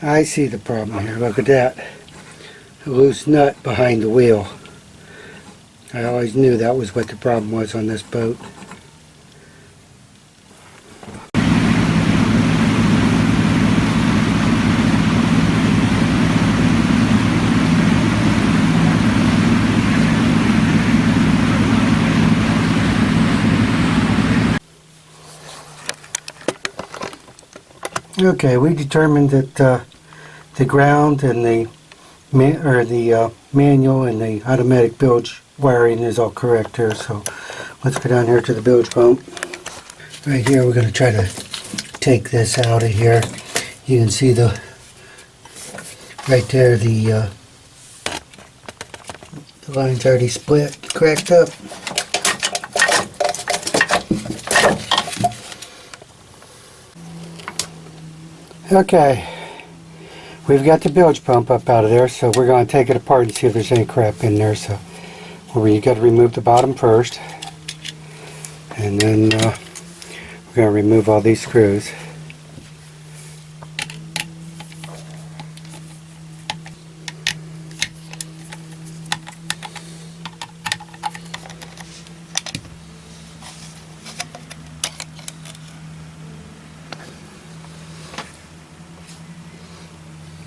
I see the problem here. Look at that. A loose nut behind the wheel. I always knew that was what the problem was on this boat. Okay, we determined that the ground and the manual and the automatic bilge wiring is all correct here. So let's go down here to the bilge pump. Right here, we're going to try to take this out of here. You can see right there the line's already split, cracked up. Okay, we've got the bilge pump up out of there, so we're going to take it apart and see if there's any crap in there. So you got to remove the bottom first, and then we're going to remove all these screws.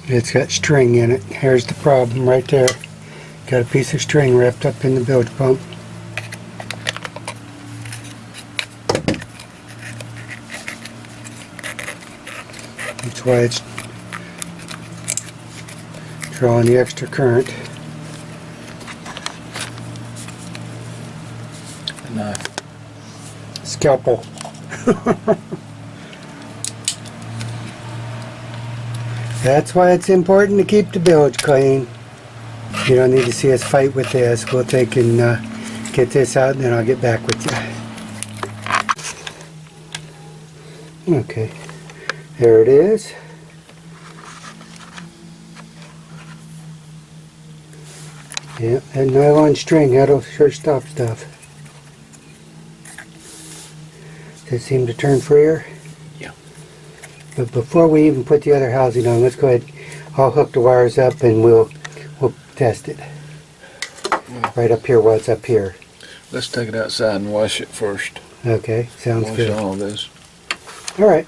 It's got string in it. Here's the problem right there. Got a piece of string wrapped up in the bilge pump. That's why it's drawing the extra current. A knife. Scalpel. That's why it's important to keep the bilge clean. You don't need to see us fight with this. We'll take and get this out, and then I'll get back with you. Okay, there it is. Yeah, that nylon string, that'll sure stop stuff. Does it seem to turn freer? But before we even put the other housing on, let's go ahead. I'll hook the wires up and we'll test it. Right up here while it's up here. Let's take it outside and wash it first. Okay, sounds good. Wash all this. All right.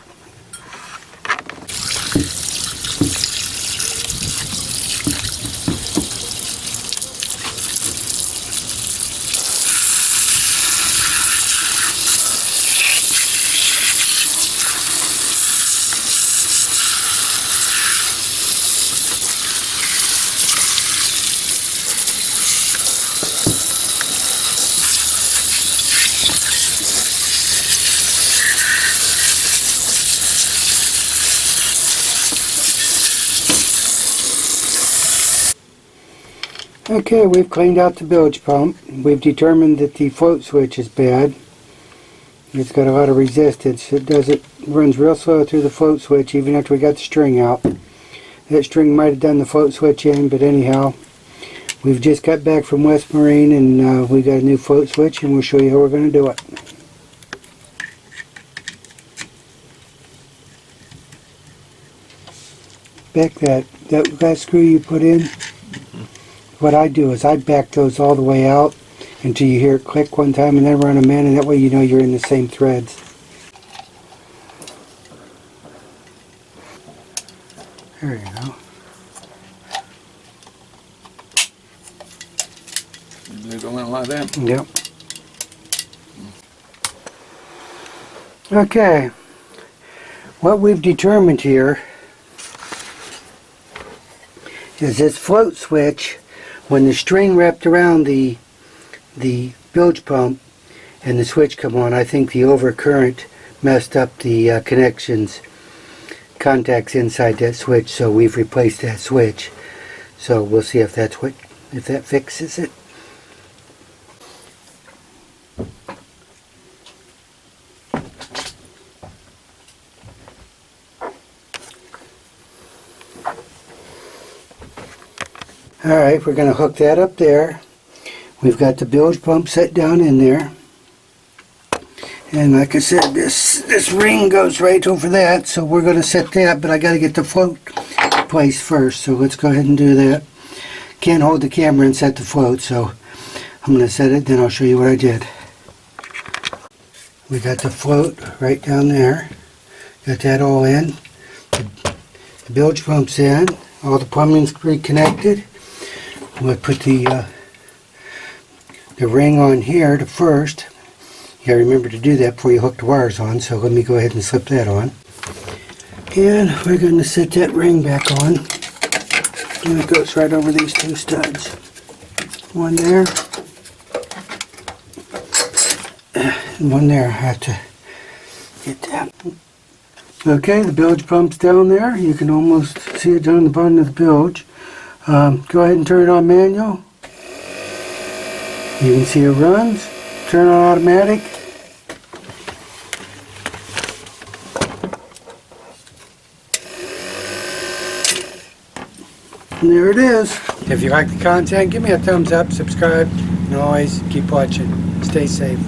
Okay, we've cleaned out the bilge pump. We've determined that the float switch is bad. It's got a lot of resistance. It runs real slow through the float switch even after we got the string out. That string might have done the float switch in, but anyhow, we've just got back from West Marine and we got a new float switch, and we'll show you how we're going to do it. Back that screw you put in. What I do is I back those all the way out until you hear it click one time, and then run them in, and that way you know you're in the same threads. There you go. They're going like that? Yep. Okay. What we've determined here is this float switch, when the string wrapped around the bilge pump and the switch come on, I think the overcurrent messed up the contacts inside that switch, so we've replaced that switch. So we'll see if that fixes it. Alright, we're going to hook that up there. We've got the bilge pump set down in there. And like I said, this ring goes right over that, so we're going to set that, but I got to get the float place first, so let's go ahead and do that. Can't hold the camera and set the float, so I'm going to set it, then I'll show you what I did. We got the float right down there. Got that all in. The bilge pump's in. All the plumbing's reconnected. We'll put the ring on here to first. You gotta remember to do that before you hook the wires on, so let me go ahead and slip that on. And we're going to set that ring back on. And it goes right over these two studs. One there. And one there. I have to get that. Okay, the bilge pump's down there. You can almost see it down the bottom of the bilge. Go ahead and turn it on manual. You can see it runs. Turn on automatic. And there it is. If you like the content, give me a thumbs up, subscribe, and always keep watching. Stay safe.